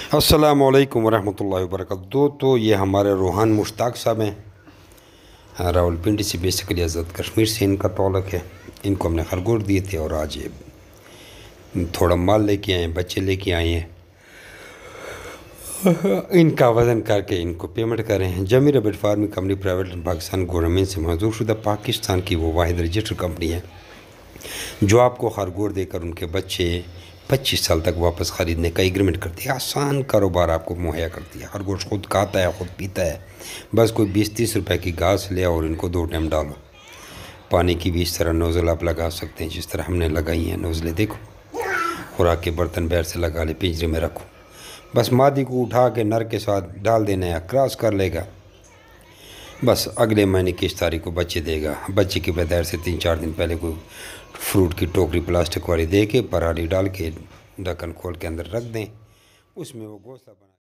अस्सलामु अलैकुम वरहमतुल्लाहि वबरकातुहू। तो ये हमारे रूहान मुश्ताक साहब हैं, रावलपिंडी से, बेसिकली आज़ाद कश्मीर से इनका ताल्लुक़ है। इनको हमने खरगोश दिए थे और आज ये थोड़ा माल लेके आए हैं, बच्चे लेके आए हैं। इनका वज़न करके इनको पेमेंट कर रहे हैं। जमी rabbit farming company private Pakistan government से मंजूर शुदा पाकिस्तान की वो वाहिद रजिस्टर्ड कंपनी है जो आपको खरगोश देकर उनके बच्चे 25 साल तक वापस ख़रीदने का एग्रीमेंट करती है। आसान कारोबार आपको मुहैया करती है। खरगोश खुद खाता है, खुद पीता है। बस कोई 20-30 रुपए की घास ले और इनको 2 टाइम डालो। पानी की भी इस तरह नोज़ल आप लगा सकते हैं जिस तरह हमने लगाई हैं नोज़लें। देखो, खुराक के बर्तन बैर से लगा ले, पिंजरे में रखो। बस मादी को उठा के नर के साथ डाल देना है, क्रॉस कर लेगा। बस अगले महीने की इस तारीख को बच्चे देगा। बच्चे की पैदाइश से 3-4 दिन पहले कोई फ्रूट की टोकरी प्लास्टिक वाली दे के पराली डाल के ढक्कन खोल के अंदर रख दें, उसमें वो घोंसला बना